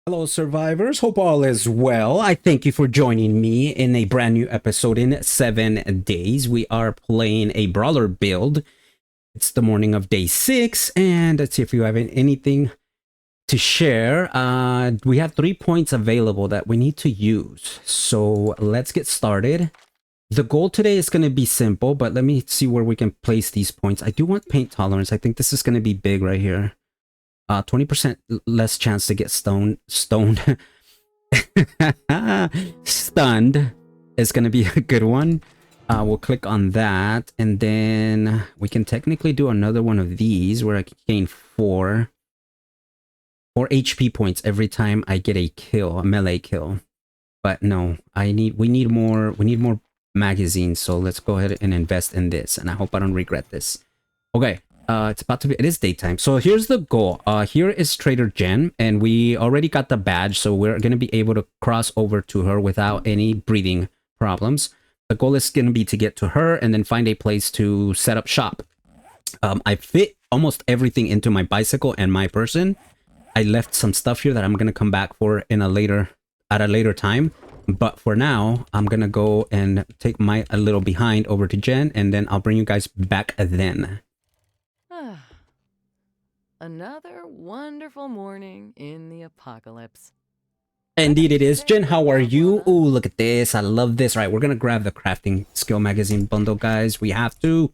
Hello, survivors. Hope all is well. I thank you for joining me in a brand new episode in 7 days. We are playing a Brawler build. It's the morning of day 6, and let's see if you have anything to share. We have 3 points available that we need to use. So let's get started. The goal today is going to be simple, but let me see where we can place these points. I do want paint tolerance. I think this is going to be big right here. 20% less chance to get stoned. Stunned is going to be a good one. We'll click on that, and then we can technically do another one of these where I can gain 4 HP points every time I get a kill, a melee kill. But no, we need more magazines, so let's go ahead and invest in this, and I hope I don't regret this. Okay. It is daytime. So here's the goal. Here is Trader Jen, and we already got the badge, so we're going to be able to cross over to her without any breathing problems. The goal is going to be to get to her and then find a place to set up shop. I fit almost everything into my bicycle and my person. I left some stuff here that I'm going to come back for at a later time. But for now, I'm going to go and take a little behind over to Jen, and then I'll bring you guys back then. Another wonderful morning in the apocalypse. Indeed it is. Jen, how are you? Ooh, look at this. I love this. All right, we're going to grab the crafting skill magazine bundle, guys. We have to.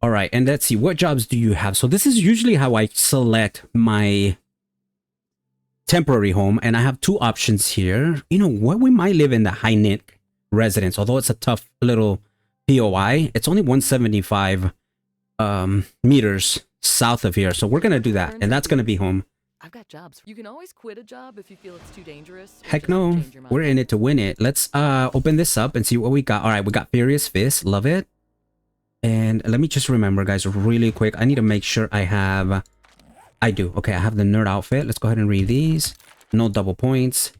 All right, and let's see. What jobs do you have? So this is usually how I select my temporary home, and I have 2 options here. You know what? We might live in the HPhar residence, although it's a tough little POI. It's only 175 meters south of here, so we're gonna do that, and that's gonna be home. I've got jobs. You can always quit a job if you feel it's too dangerous. Heck no, we're in it to win it. Let's open this up and see what we got. All right, we got Furious Fist, love it. And let me just remember, guys, really quick, I need to make sure I have okay, I have the nerd outfit. Let's go ahead and read these. No double points,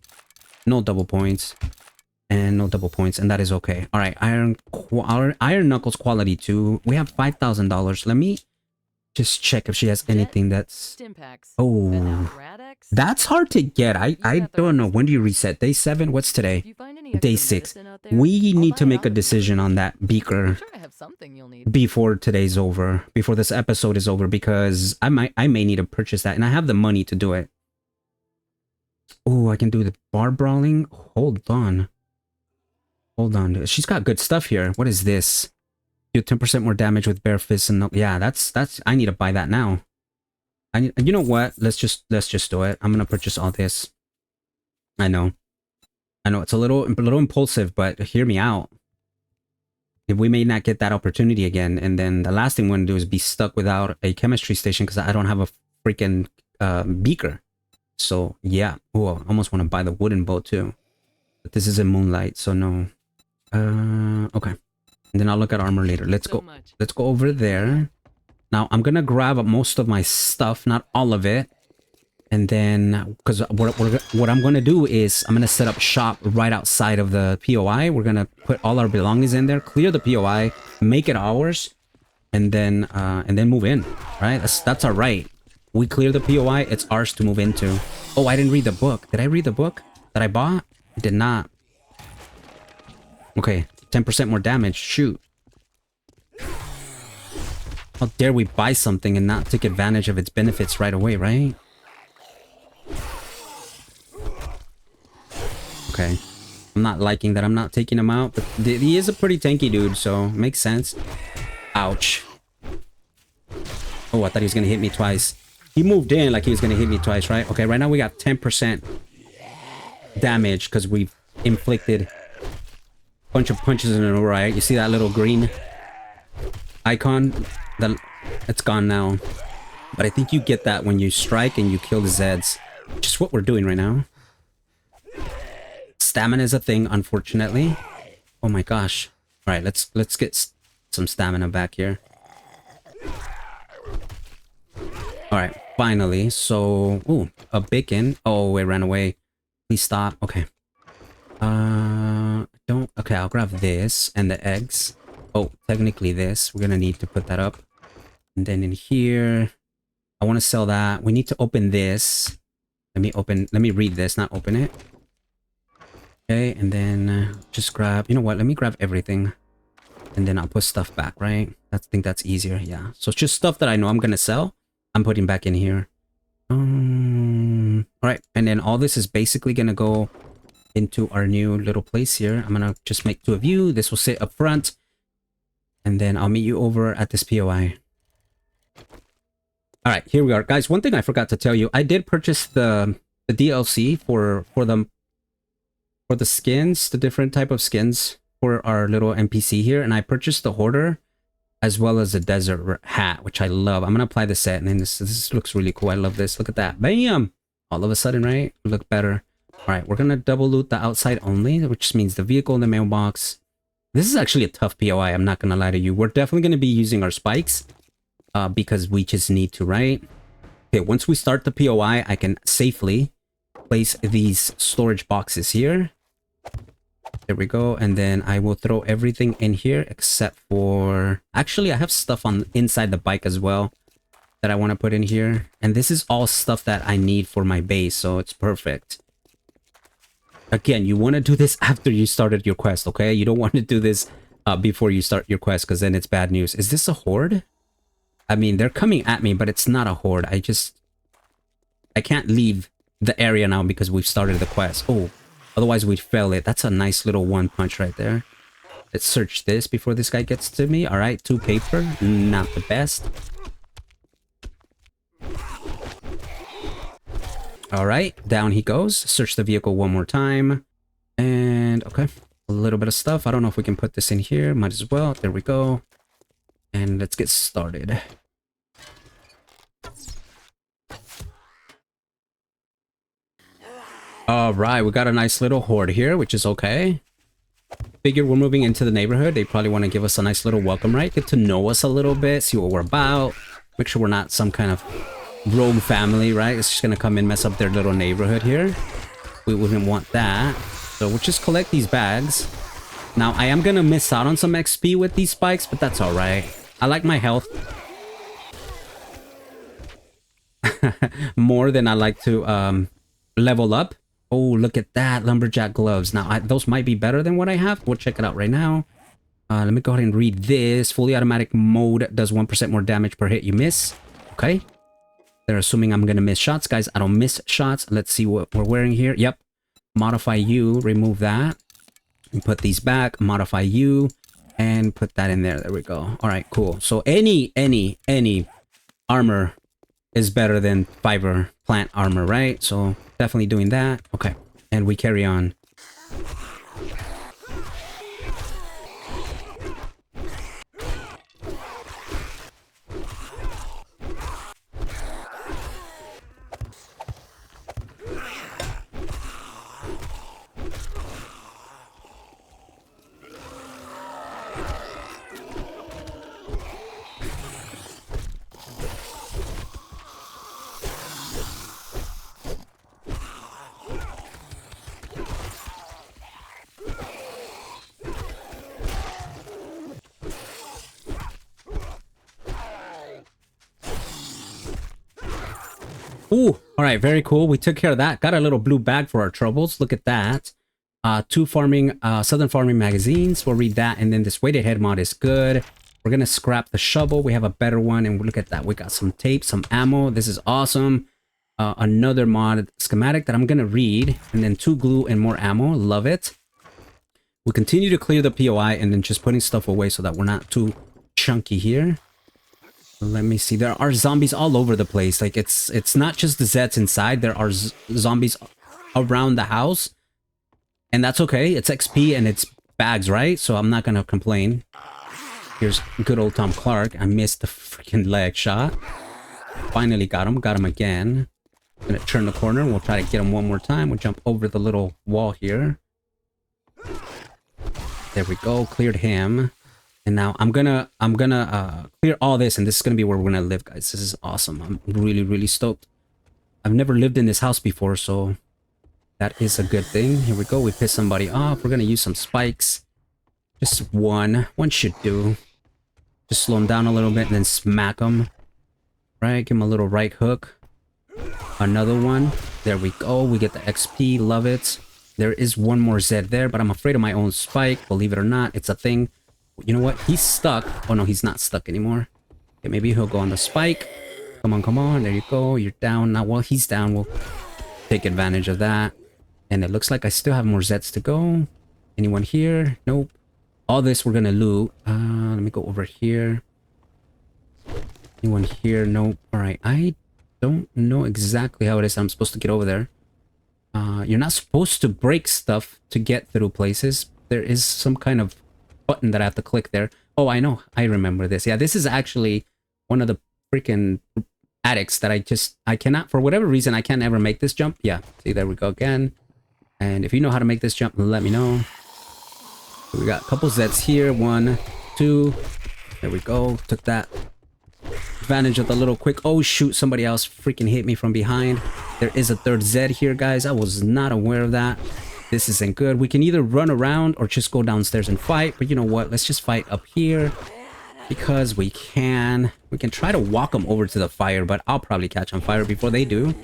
no double points, and no double points, and that is okay. All right, Iron Knuckles quality 2. We have $5,000. Let me just check if she has anything that's... Oh, that's hard to get. I don't know. When do you reset? Day 7? What's today? Day 6. We need to make a decision on that beaker before today's over, before this episode is over, because I may need to purchase that, and I have the money to do it. Oh, I can do the bar brawling. Hold on. She's got good stuff here. What is this? Do 10% more damage with bare fists, and yeah, that's I need to buy that now. You know what? Let's just do it. I'm gonna purchase all this. I know it's a little impulsive, but hear me out. If we may not get that opportunity again, and then the last thing we want to do is be stuck without a chemistry station because I don't have a freaking beaker. So yeah. Oh, I almost want to buy the wooden boat too, but this is in moonlight, so no. Okay. And then I'll look at armor later. Let's go over there. Now, I'm going to grab most of my stuff, not all of it. And then, because what I'm going to do is, I'm going to set up shop right outside of the POI. We're going to put all our belongings in there, clear the POI, make it ours, and then move in, right? That's our right. We clear the POI, it's ours to move into. Oh, I didn't read the book. Did I read the book that I bought? I did not. Okay. 10% more damage. Shoot. How dare we buy something and not take advantage of its benefits right away, right? Okay. I'm not liking that I'm not taking him out, but he is a pretty tanky dude, so makes sense. Ouch. Oh, I thought he was going to hit me twice. He moved in like he was going to hit me twice, right? Okay, right now we got 10% damage because we've inflicted bunch of punches in a row, right? You see that little green icon? It's gone now. But I think you get that when you strike and you kill the Zeds. Which is what we're doing right now. Stamina is a thing, unfortunately. Oh my gosh. Alright, let's get some stamina back here. Alright, finally. So, ooh, a bacon. Oh, it ran away. Please stop. Okay. Okay, I'll grab this and the eggs. Oh, technically this. We're gonna need to put that up. And then in here, I want to sell that. We need to open this. let me read this, not open it. Okay, and then just grab, you know what, let me grab everything. And then I'll put stuff back, right? I think that's easier, yeah. So it's just stuff that I know I'm gonna sell, I'm putting back in here. All right, and then all this is basically gonna go into our new little place here. I'm gonna just make 2 of you. This will sit up front. And then I'll meet you over at this POI. All right, here we are. Guys, one thing I forgot to tell you. I did purchase the DLC for the skins, the different type of skins for our little NPC here. And I purchased the Hoarder as well as the Desert Hat, which I love. I'm going to apply the set. And then this looks really cool. I love this. Look at that. Bam! All of a sudden, right? Look better. All right, we're going to double loot the outside only, which means the vehicle and the mailbox. This is actually a tough POI, I'm not going to lie to you. We're definitely going to be using our spikes because we just need to, right? Okay, once we start the POI, I can safely place these storage boxes here. There we go. And then I will throw everything in here except for... Actually, I have stuff on inside the bike as well that I want to put in here. And this is all stuff that I need for my base, so it's perfect. Again, you want to do this after you started your quest, okay? You don't want to do this before you start your quest, because then it's bad news. Is this a horde? I mean, they're coming at me, but it's not a horde. I can't leave the area now because we've started the quest. Oh, otherwise we'd fail it. That's a nice little 1 punch right there. Let's search this before this guy gets to me. All right, 2 paper. Not the best. All right, down he goes. Search the vehicle 1 more time. And okay, a little bit of stuff. I don't know if we can put this in here. Might as well. There we go. And let's get started. All right, we got a nice little horde here, which is okay. Figure we're moving into the neighborhood. They probably want to give us a nice little welcome, right? Get to know us a little bit, see what we're about. Make sure we're not some kind of rogue family, right? It's just gonna come and mess up their little neighborhood here. We wouldn't want that. So we'll just collect these bags. Now I am gonna miss out on some XP with these spikes, but that's all right. I like my health more than I like to level up. Oh, look at that, lumberjack gloves. Now those might be better than what I have. We'll check it out right now. Let me go ahead and read this. Fully automatic mode does 1% more damage per hit you miss. Okay. They're assuming I'm gonna miss shots, guys. I don't miss shots. Let's see what we're wearing here. Yep. Modify you, remove that. And put these back. Modify you. And put that in there. There we go. All right, cool. So any armor is better than fiber plant armor, right? So definitely doing that. Okay. And we carry on. Ooh, all right, very cool. We took care of that. Got a little blue bag for our troubles. Look at that. 2 farming, Southern Farming magazines. We'll read that. And then this weighted head mod is good. We're going to scrap the shovel. We have a better one. And look at that. We got some tape, some ammo. This is awesome. Another mod schematic that I'm going to read. And then 2 glue and more ammo. Love it. We'll continue to clear the POI and then just putting stuff away so that we're not too chunky here. Let me see. There are zombies all over the place. Like it's not just the Zeds inside. There are zombies around the house. And that's okay. It's XP and it's bags, right? So I'm not going to complain. Here's good old Tom Clark. I missed the freaking leg shot. Finally got him. Got him again. I'm going to turn the corner. We'll try to get him one more time. We'll jump over the little wall here. There we go. Cleared him. And now I'm gonna clear all this, and this is gonna be where we're gonna live, guys. This is awesome. I'm really, really stoked. I've never lived in this house before, so that is a good thing. Here we go. We pissed somebody off. We're gonna use some spikes. Just one. One should do. Just slow him down a little bit and then smack him. Right? Give him a little right hook. Another one. There we go. We get the XP. Love it. There is one more Z there, but I'm afraid of my own spike. Believe it or not, it's a thing. You know what? He's stuck. Oh, no, he's not stuck anymore. Okay, maybe he'll go on the spike. Come on, come on. There you go. You're down. Now, while he's down, we'll take advantage of that. And it looks like I still have more Zs to go. Anyone here? Nope. All this we're going to loot. Let me go over here. Anyone here? Nope. All right. I don't know exactly how it is I'm supposed to get over there. You're not supposed to break stuff to get through places. There is some kind of button that I have to click there. Oh, I know. I remember this. Yeah, this is actually one of the freaking addicts that I cannot, for whatever reason, I can't ever make this jump. Yeah, see, there we go again. And if you know how to make this jump, let me know. So we got a couple Zs here. 1, 2. There we go. Took that advantage of the little quick. Oh, shoot. Somebody else freaking hit me from behind. There is a third Z here, guys. I was not aware of that. This isn't good. We can either run around or just go downstairs and fight. But you know what? Let's just fight up here. Because we can try to walk them over to the fire, but I'll probably catch on fire before they do.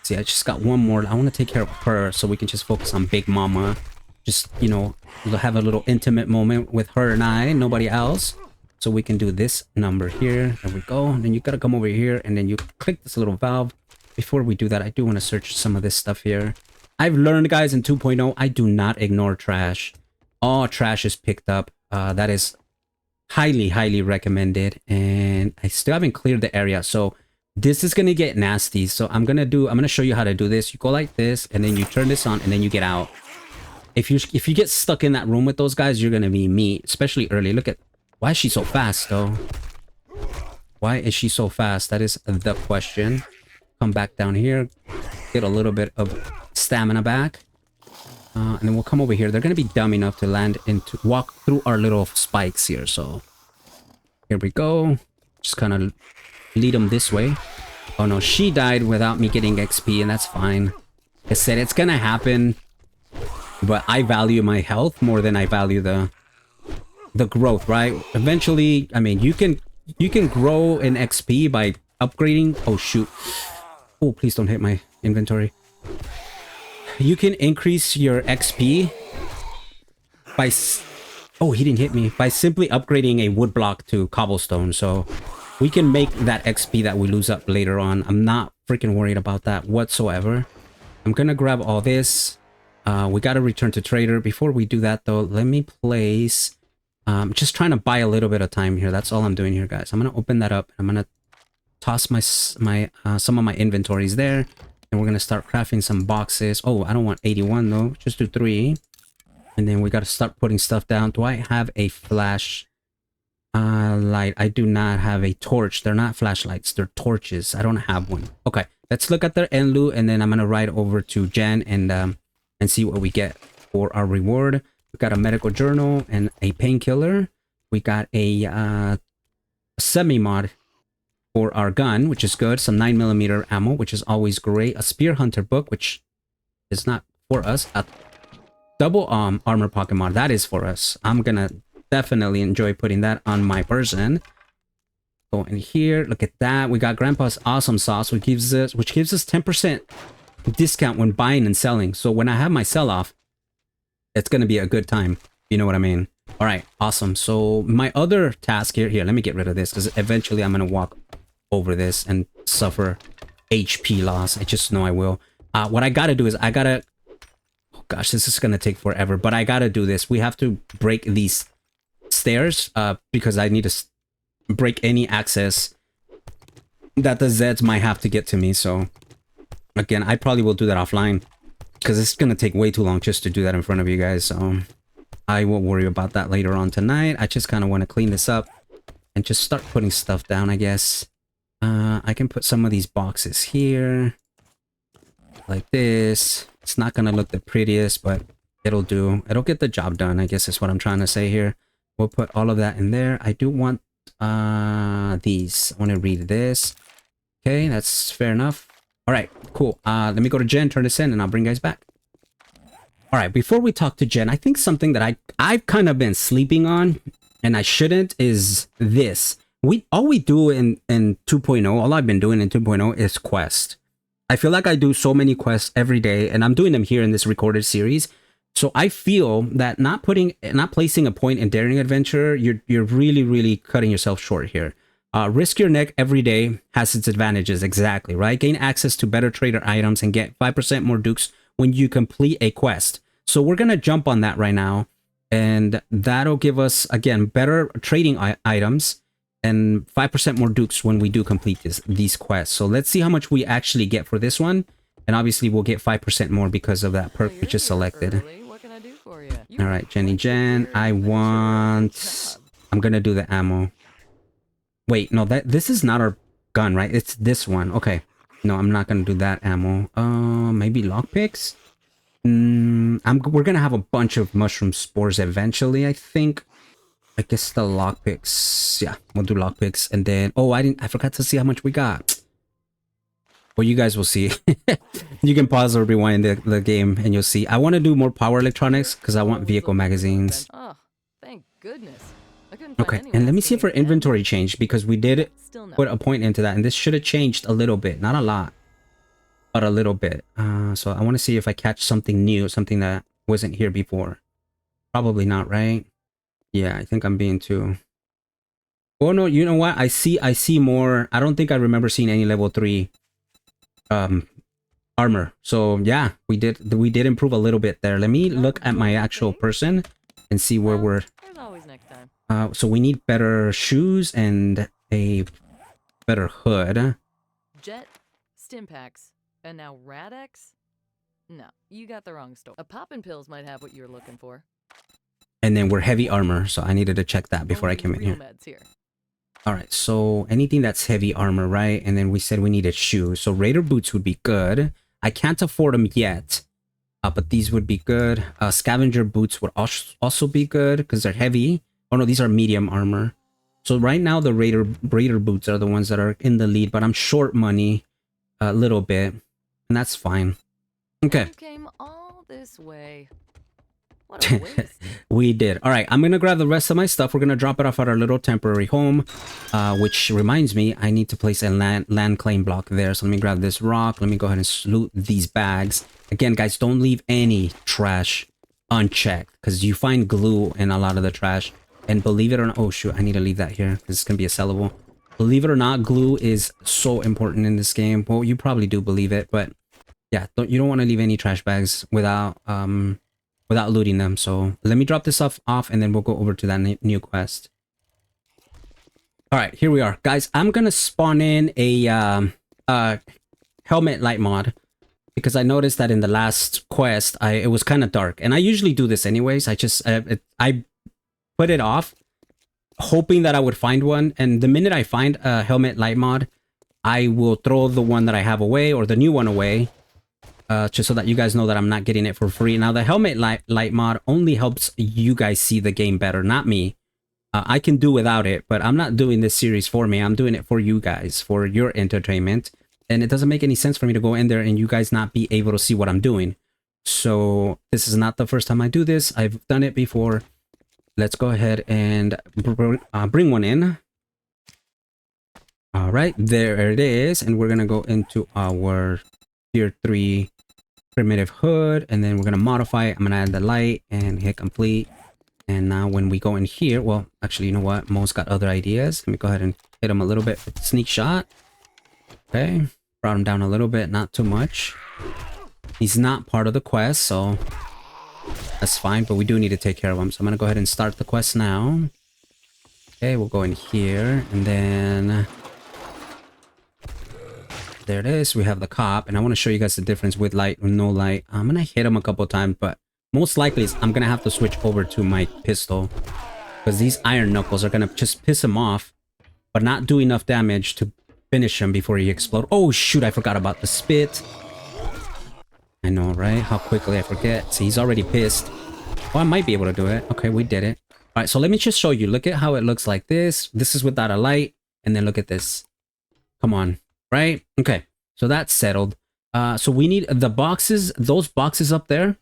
See, I just got one more. I want to take care of her so we can just focus on Big Mama. Just, you know, have a little intimate moment with her and I, nobody else. So we can do this number here. There we go. And then you got to come over here and then you click this little valve. Before we do that, I do want to search some of this stuff here. I've learned, guys, in 2.0, I do not ignore trash. All trash is picked up. That is highly recommended. And I still haven't cleared the area. So this is going to get nasty. So I'm going to show you how to do this. You go like this and then you turn this on and then you get out. If you get stuck in that room with those guys, you're going to be meat, especially early. Look at, why is she so fast though? Why is she so fast? That is the question. Come back down here, get a little bit of stamina back. And then we'll come over here. They're going to be dumb enough to land and to walk through our little spikes here. So here we go. Just kind of lead them this way. Oh no, she died without me getting XP, and that's fine. Like I said, it's going to happen. But I value my health more than I value the growth, right? Eventually, I mean, you can grow in XP by upgrading. Oh shoot. Oh, please don't hit my inventory. You can increase your XP by oh, he didn't hit me, by simply upgrading a wood block to cobblestone. So we can make that XP that we lose up later on. I'm not freaking worried about that whatsoever. I'm gonna grab all this. We got to return to trader. Before we do that though, let me place, just trying to buy a little bit of time here. That's all I'm doing here, guys. I'm going to open that up. I'm going to toss some of my inventories there, and we're going to start crafting some boxes. Oh, I don't want 81 though. Just do 3. And then we got to start putting stuff down. Do I have a flash light? I do not have a torch. They're not flashlights. They're torches. I don't have one. Okay. Let's look at their end loot, and then I'm going to ride over to Jen and see what we get for our reward. We got a medical journal and a painkiller. We got a semi-mod for our gun, which is good. Some 9mm ammo, which is always great. A spear hunter book, which is not for us. A double armor pocket mod, that is for us. I'm gonna definitely enjoy putting that on my person. Go in here, look at that. We got Grandpa's awesome sauce, which gives us 10% discount when buying and selling. So when I have my sell-off, it's going to be a good time. You know what I mean? All right, awesome. So my other task here, let me get rid of this because eventually I'm going to walk over this and suffer HP loss. I just know I will. What I got to do is I got to, oh gosh, this is going to take forever, but I got to do this. We have to break these stairs because I need to break any access that the Zeds might have to get to me. So again, I probably will do that offline because it's going to take way too long just to do that in front of you guys. So I will worry about that later on tonight. I just kind of want to clean this up and just start putting stuff down, I guess. I can put some of these boxes here like this. It's not going to look the prettiest, but it'll do. It'll get the job done, I guess is what I'm trying to say here. We'll put all of that in there. I do want these. I want to read this. Okay, that's fair enough. All right, cool. Let me go to Jen, turn this in, and I'll bring you guys back. All right, before we talk to Jen, I think something that I've kind of been sleeping on, and I shouldn't, is this. all we do in 2.0, all I've been doing in 2.0 is quest. I feel like I do so many quests every day, and I'm doing them here in this recorded series. So I feel that not placing a point in daring adventure, you're really cutting yourself short here. Risk your neck every day has its advantages, exactly, right? Gain access to better trader items and get 5% more dukes when you complete a quest. So we're gonna jump on that right now, and that'll give us, again, better trading items and 5% more dukes when we do complete these quests. So let's see how much we actually get for this one. And obviously we'll get 5% more because of that perk we just selected. What can I do for you? All right, Jenny Jen, I'm gonna do the ammo. Wait, no, this is not our gun, right? It's this one. Okay. No, I'm not gonna do that ammo. Maybe lockpicks? We're gonna have a bunch of mushroom spores eventually, I think. I guess the lockpicks. Yeah, we'll do lockpicks. And then, oh, I forgot to see how much we got. Well, you guys will see. You can pause or rewind the game and you'll see. I want to do more power electronics because I want vehicle magazines. Oh, thank goodness. I couldn't find Okay, anyone and let me else see if our doing that. inventory changed because we did Still no. put a point into that. And this should have changed a little bit. Not a lot, but a little bit. So I want to see if I catch something new, something that wasn't here before. Probably not, right? Yeah, I think I'm being too... Oh no, you know what? I see more. I don't think I remember seeing any level 3 armor. So yeah, we did improve a little bit there. Let me look at my actual person and see where we're... There's always next time. So we need better shoes and a better hood. Jet, Stimpaks, and now Radex? No, you got the wrong store. A poppin' pills might have what you're looking for. And then we're heavy armor, so I needed to check that before I came in Real here. meds here. All right, so anything that's heavy armor, right? And then we said we needed shoes. So Raider boots would be good. I can't afford them yet, but these would be good. Scavenger boots would also be good because they're heavy. Oh no, these are medium armor. So right now the Raider boots are the ones that are in the lead, but I'm short money a little bit, and that's fine. Okay. You came all this way. What a waste. We did. All right, I'm gonna grab the rest of my stuff. We're gonna drop it off at our little temporary home, which reminds me I need to place a land claim block there. So let me grab this rock. Let me go ahead and loot these bags. Again, guys, don't leave any trash unchecked because you find glue in a lot of the trash. And believe it or not, oh shoot, I need to leave that here. This is gonna be a sellable. Believe it or not, glue is so important in this game. Well, you probably do believe it, but yeah, you don't want to leave any trash bags without looting them. So let me drop this stuff off and then we'll go over to that new quest. All right, here we are, guys. I'm gonna spawn in a helmet light mod because I noticed that in the last quest it was kind of dark, and I usually do this anyways. I put it off hoping that I would find one, and the minute I find a helmet light mod, I will throw the one that I have away or the new one away. Just so that you guys know that I'm not getting it for free. Now, the helmet light mod only helps you guys see the game better, not me. I can do without it, but I'm not doing this series for me. I'm doing it for you guys, for your entertainment. And it doesn't make any sense for me to go in there and you guys not be able to see what I'm doing. So this is not the first time I do this. I've done it before. Let's go ahead and bring one in. All right, there it is. And we're going to go into our tier 3 primitive hood, and then we're gonna modify it. I'm gonna add the light and hit complete. And now when we go in here, well, actually, you know what? Mo's got other ideas. Let me go ahead and hit him a little bit with sneak shot. Okay, brought him down a little bit, not too much. He's not part of the quest, so that's fine, but we do need to take care of him. So I'm gonna go ahead and start the quest now. Okay, we'll go in here, and then there it is. We have the cop, and I want to show you guys the difference with light and no light. I'm gonna hit him a couple times, but most likely I'm gonna have to switch over to my pistol because these iron knuckles are gonna just piss him off, but not do enough damage to finish him before he explodes. Oh shoot, I forgot about the spit. I know, right? How quickly I forget. See, he's already pissed. Oh, I might be able to do it. Okay, we did it. All right, so let me just show you. Look at how it looks like this. This is without a light, and then look at this. Come on. Right? Okay, so that's settled. So we need the boxes, those boxes up there,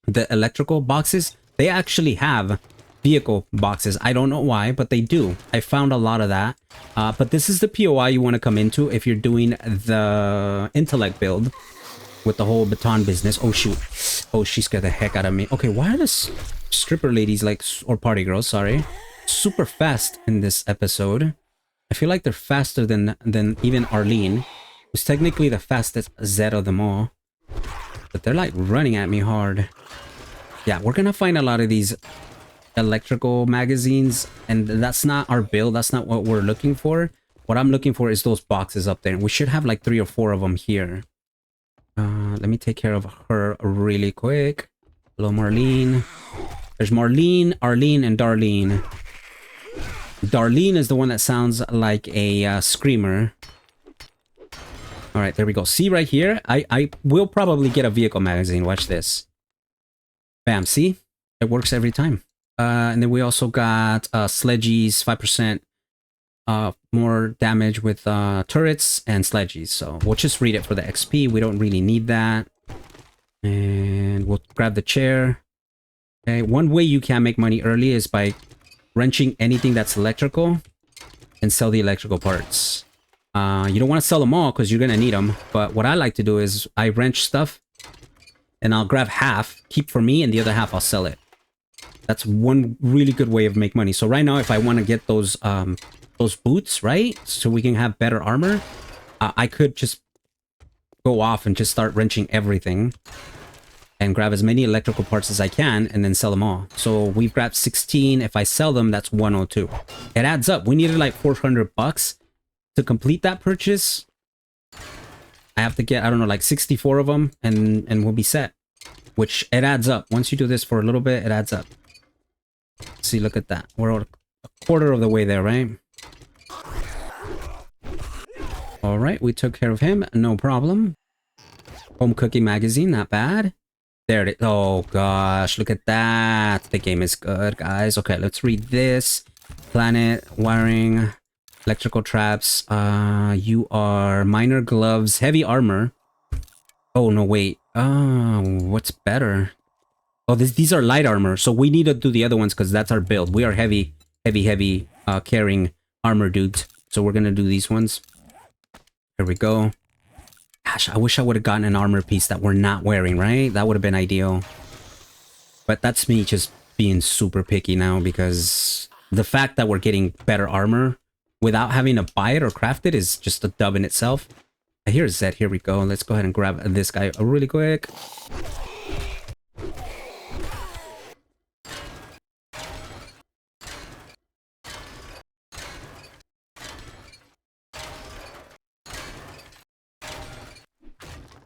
the electrical boxes, they actually have vehicle boxes. I don't know why, but they do. I found a lot of that. But this is the POI you want to come into if you're doing the intellect build with the whole baton business. Oh, shoot. Oh, she scared the heck out of me. Okay, why are this stripper ladies like, or party girls, sorry, super fast in this episode? I feel like they're faster than even Arlene, who's technically the fastest Zed of them all. But they're like running at me hard. Yeah, we're gonna find a lot of these electrical magazines, and that's not our build. That's not what we're looking for. What I'm looking for is those boxes up there. We should have like 3 or 4 of them here. Let me take care of her really quick. Hello, Marlene. There's Marlene, Arlene, and Darlene. Darlene is the one that sounds like a screamer. All right, there we go. See right here? I will probably get a vehicle magazine. Watch this. Bam, see? It works every time. And then we also got sledgies, 5% more damage with turrets and sledgies. So we'll just read it for the XP. We don't really need that. And we'll grab the chair. Okay, one way you can make money early is by wrenching anything that's electrical and sell the electrical parts. You don't want to sell them all because you're going to need them. But what I like to do is I wrench stuff and I'll grab half, keep for me, and the other half I'll sell it. That's one really good way of make money. So right now, if I want to get those boots, right? So we can have better armor. I could just go off and just start wrenching everything and grab as many electrical parts as I can and then sell them all. So we've grabbed 16. If I sell them, that's 102. It adds up. We needed like 400 bucks to complete that purchase. I have to get, I don't know, like 64 of them and we'll be set. Which it adds up. Once you do this for a little bit, it adds up. See, look at that. We're a quarter of the way there, right? All right, we took care of him. No problem. Home cooking magazine, not bad. There it is. Oh gosh, look at that. The game is good, guys. Okay, let's read this. Planet, wiring, electrical traps. You are minor gloves, heavy armor. Oh, no, wait. Oh, what's better? Oh, these are light armor. So we need to do the other ones because that's our build. We are heavy carrying armor dudes. So we're going to do these ones. Here we go. Gosh, I wish I would have gotten an armor piece that we're not wearing, right? That would have been ideal. But that's me just being super picky now because the fact that we're getting better armor without having to buy it or craft it is just a dub in itself. Here's Zed. Here we go. Let's go ahead and grab this guy really quick.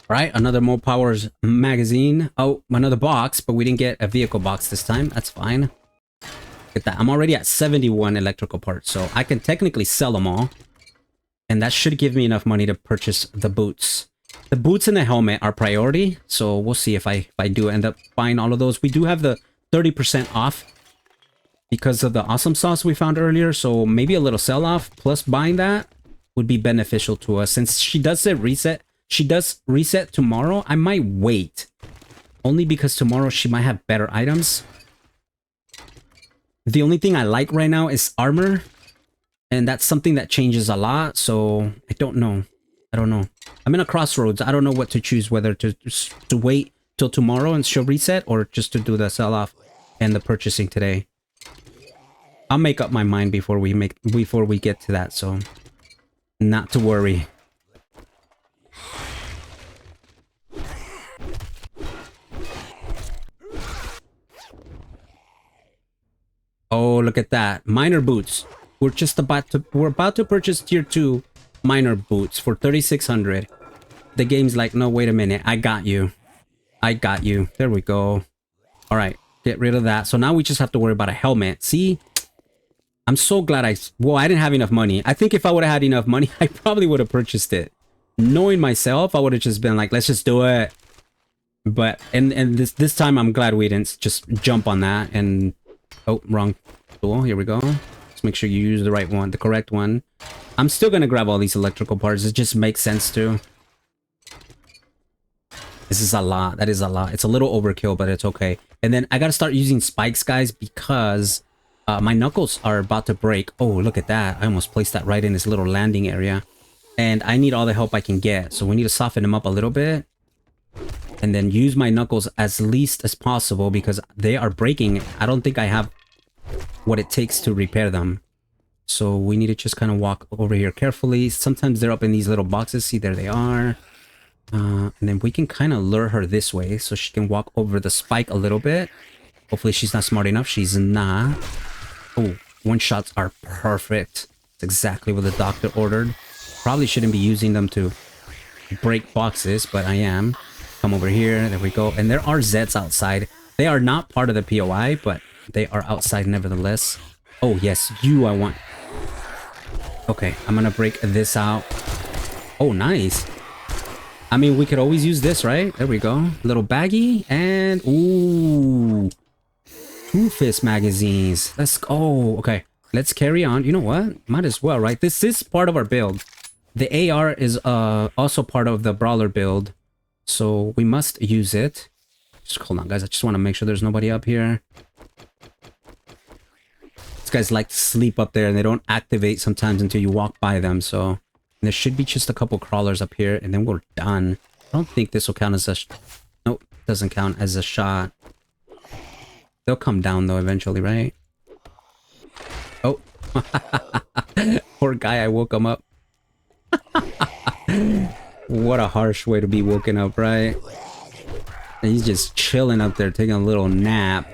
All right, another more powers magazine. Oh, another box, but we didn't get a vehicle box this time. That's fine. Look at that. I'm already at 71 electrical parts, so I can technically sell them all. And that should give me enough money to purchase the boots. The boots and the helmet are priority, so we'll see if I do end up buying all of those. We do have the 30% off because of the awesome sauce we found earlier, so maybe a little sell-off plus buying that would be beneficial to us. Since she does say reset, she does reset tomorrow, I might wait. Only because tomorrow she might have better items. The only thing I like right now is armor. And that's something that changes a lot, so I don't know. I don't know. I'm in a crossroads. I don't know what to choose, whether to wait till tomorrow and she'll reset or just to do the sell-off and the purchasing today. I'll make up my mind before we get to that, so not to worry. Oh, look at that. Minor boots. We're about to purchase tier 2 minor boots for 3,600. The game's like, no, wait a minute. I got you. I got you. There we go. All right, get rid of that. So now we just have to worry about a helmet. See, I'm so glad I didn't have enough money. I think if I would have had enough money, I probably would have purchased it. Knowing myself, I would have just been like, let's just do it. But and this time, I'm glad we didn't just jump on that. And oh, wrong tool. Here we go. Make sure you use the right one, the correct one. I'm still gonna grab all these electrical parts. It just makes sense to. This is a lot. That is a lot. It's a little overkill, but it's okay. And then I gotta start using spikes, guys, because My knuckles are about to break. Oh, look at that. I almost placed that right in this little landing area. And I need all the help I can get. So we need to soften them up a little bit. And then use my knuckles as least as possible because they are breaking. I don't think I have what it takes to repair them. So we need to just kind of walk over here carefully. Sometimes they're up in these little boxes. See, there they are. And then we can kind of lure her this way so she can walk over the spike a little bit. Hopefully she's not smart enough. She's not. Oh, one shots are perfect. It's exactly what the doctor ordered. Probably shouldn't be using them to break boxes, but I am. Come over here. There we go. And there are Zeds outside. They are not part of the POI, but they are outside nevertheless. Oh, yes. You I want. Okay, I'm gonna break this out. Oh, nice. I mean, we could always use this, right? There we go. Little baggie. And, ooh. 2 fist magazines. Let's go. Okay, let's carry on. You know what? Might as well, right? This is part of our build. The AR is also part of the Brawler build. So we must use it. Just hold on, guys. I just want to make sure there's nobody up here. These guys like to sleep up there and they don't activate sometimes until you walk by them. So there should be just a couple crawlers up here and then we're done. I don't think this will count as a... Nope, doesn't count as a shot. They'll come down though eventually, right? Oh. Poor guy, I woke him up. What a harsh way to be woken up, right? And he's just chilling up there, taking a little nap.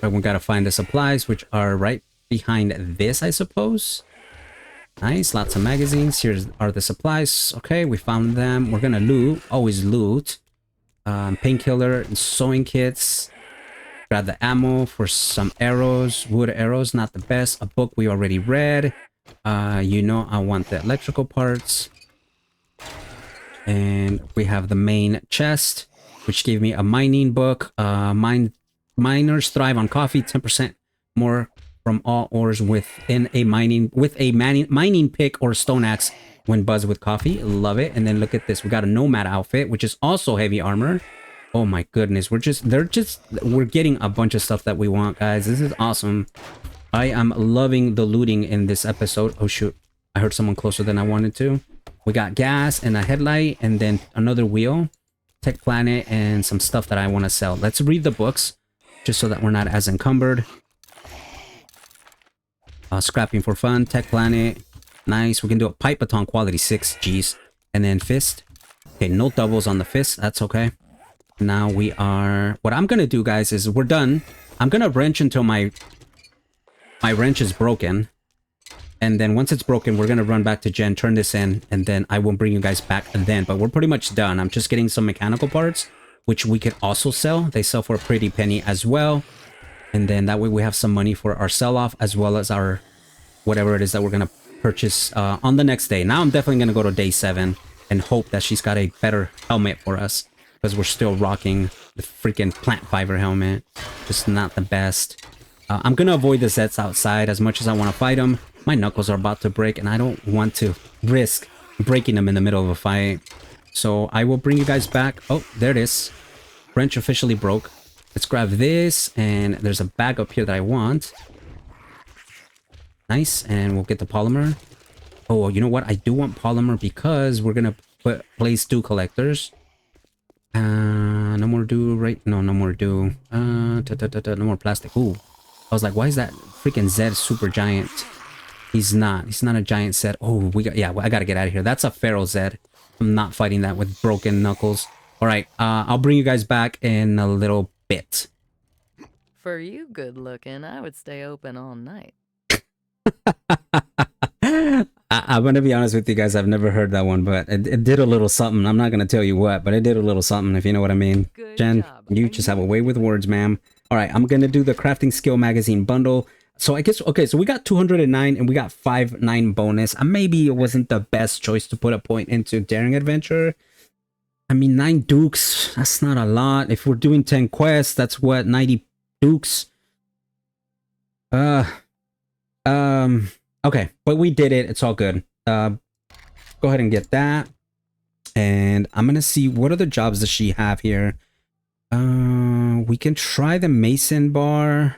But we gotta find the supplies, which are right behind this, I suppose. Nice, lots of magazines. Here are the supplies. Okay, we found them. We're gonna loot. Always loot. Painkiller and sewing kits. Grab the ammo for some arrows. Wood arrows, not the best. A book we already read. You know I want the electrical parts. And we have the main chest, which gave me a mining book. Miners thrive on coffee. 10% more from all ores within a mining pick or stone axe when buzzed with coffee. Love it. And then look at this. We got a nomad outfit, which is also heavy armor. Oh my goodness. We're getting a bunch of stuff that we want, guys. This is awesome. I am loving the looting in this episode. Oh shoot. I heard someone closer than I wanted to. We got gas and a headlight and then another wheel, tech planet, and some stuff that I want to sell. Let's read the books just so that we're not as encumbered. Scrapping for fun, tech planet. Nice. We can do a pipe baton quality 6. Jeez. And then fist. Okay, no doubles on the fist. That's okay. Now we are... What I'm going to do, guys, is we're done. I'm going to wrench until my wrench is broken. And then once it's broken, we're going to run back to Jen, turn this in, and then I will bring you guys back then. But we're pretty much done. I'm just getting some mechanical parts, which we could also sell. They sell for a pretty penny as well. And then that way we have some money for our sell-off as well as our whatever it is that we're going to purchase on the next day. Now I'm definitely going to go to day 7 and hope that she's got a better helmet for us. Because we're still rocking the freaking plant fiber helmet. Just not the best. I'm going to avoid the Zets outside as much as I want to fight them. My knuckles are about to break and I don't want to risk breaking them in the middle of a fight. So I will bring you guys back. Oh, there it is. Wrench officially broke. Let's grab this and there's a bag up here that I want. Nice. And we'll get the polymer. Oh, you know what? I do want polymer because we're going to place 2 collectors. No more do, right? No more do. No more plastic. Ooh. I was like, why is that freaking Zed super giant? He's not a giant Zed. Oh, I gotta get out of here. That's a feral Zed. I'm not fighting that with broken knuckles. All right, I'll bring you guys back in a little bit. For you good looking, I would stay open all night. I'm gonna be honest with you guys. I've never heard that one, but it did a little something. I'm not gonna tell you what, but it did a little something, if you know what I mean. Good Jen, job. you just have a way with words, ma'am. All right, I'm gonna do the crafting skill magazine bundle. So I guess, okay, so we got 209 and we got 5/9 bonus. Maybe it wasn't the best choice to put a point into daring adventure. I mean, 9 dukes, that's not a lot. If we're doing 10 quests, that's what, 90 dukes. Okay, but we did it. It's all good. Go ahead and get that. And I'm gonna see what other jobs does she have here. We can try the Mason bar.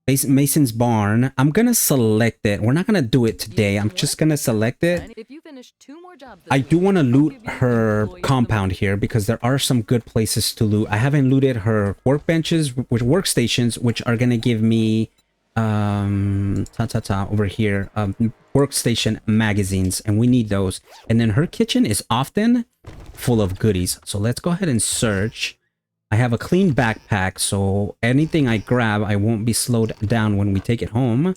Mason's Barn. I'm gonna select it. We're not gonna do it today. I'm just gonna select it. If you finish 2 more jobs I this do week, want to I'll loot give you her Employee of the compound Month. here because there are some good places to loot. I haven't looted her workbenches, which workstations, which are gonna give me over here workstation magazines, and we need those. And then her kitchen is often full of goodies. So let's go ahead and search. I have a clean backpack, so anything I grab, I won't be slowed down when we take it home.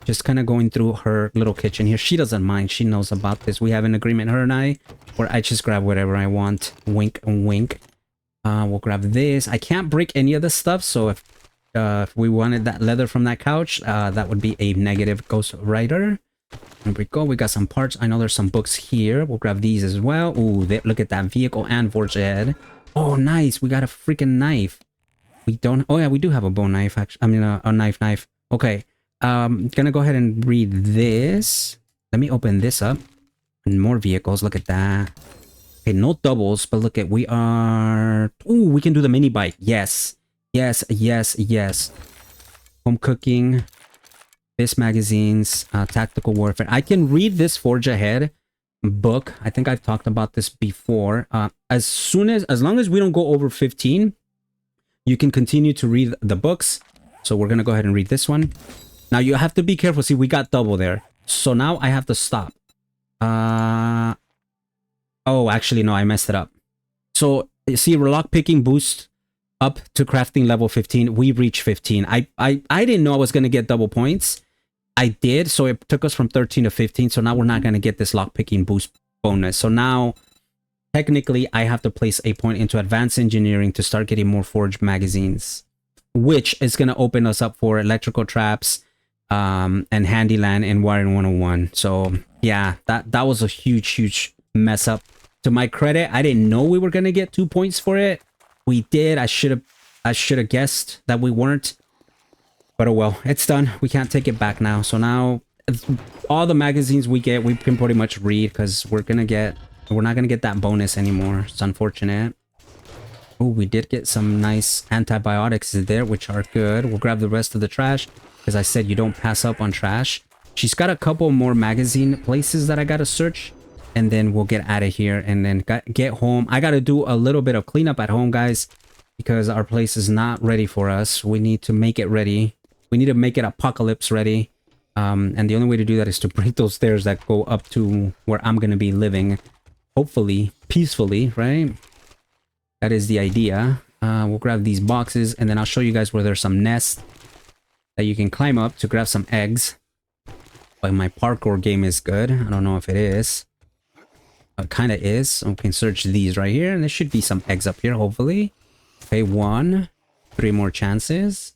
Just kind of going through her little kitchen here. She doesn't mind. She knows about this. We have an agreement, her and I, where I just grab whatever I want. Wink, wink. We'll grab this. I can't break any of the stuff, so if we wanted that leather from that couch, that would be a negative Ghost Rider. There we go. We got some parts. I know there's some books here. We'll grab these as well. Ooh, look at that vehicle and forge ahead. Oh, nice. We got a freaking knife. We don't... Oh, yeah, we do have a bone knife, actually. I mean, a knife. Okay. Gonna go ahead and read this. Let me open this up. And more vehicles. Look at that. Okay, no doubles, but look at... We are... Ooh, we can do the mini bike. Yes. Yes. Home cooking. This magazines. Tactical warfare. I can read this Forge Ahead book. I think I've talked about this before. As long as we don't go over 15, you can continue to read the books. So we're gonna go ahead and read this one. Now you have to be careful. See, we got double there, so now I have to stop. Oh, actually no, I messed it up. So you see, lock picking boost up to crafting level 15. We reached 15. I didn't know I was gonna get double points. I did, so it took us from 13 to 15. So now we're not going to get this lockpicking boost bonus. So now, technically, I have to place a point into advanced engineering to start getting more forge magazines, which is going to open us up for electrical traps and handyland and wiring 101. So yeah, that was a huge mess up. To my credit, I didn't know we were going to get 2 points for it. We did. I should have guessed that we weren't. But oh well, it's done. We can't take it back now. So now, all the magazines we get, we can pretty much read because we're not gonna get that bonus anymore. It's unfortunate. Oh, we did get some nice antibiotics there, which are good. We'll grab the rest of the trash because I said you don't pass up on trash. She's got a couple more magazine places that I gotta search, and then we'll get out of here and then get home. I gotta do a little bit of cleanup at home, guys, because our place is not ready for us. We need to make it ready. We need to make it apocalypse ready. And the only way to do that is to break those stairs that go up to where I'm going to be living. Hopefully, peacefully, right? That is the idea. We'll grab these boxes and then I'll show you guys where there's some nests that you can climb up to grab some eggs. But my parkour game is good. I don't know if it is. It kind of is. So we can search these right here. And there should be some eggs up here, hopefully. Okay, 1. 3 more chances.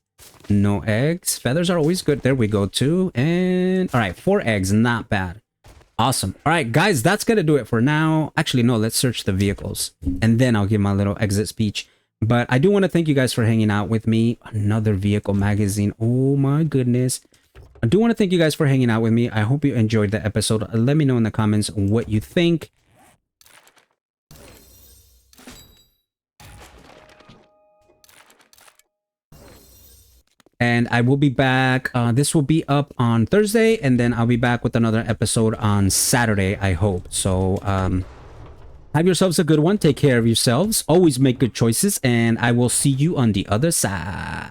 No eggs. Feathers are always good. There we go, 2. And all right, 4 eggs. Not bad. Awesome. All right, guys, that's gonna do it for now. Actually, no, let's search the vehicles and then I'll give my little exit speech. But I do want to thank you guys for hanging out with me. Another vehicle magazine. Oh my goodness. I do want to thank you guys for hanging out with me. I hope you enjoyed the episode. Let me know in the comments what you think. And I will be back. This will be up on Thursday, and then I'll be back with another episode on Saturday, I hope. So, have yourselves a good one. Take care of yourselves. Always make good choices, and I will see you on the other side.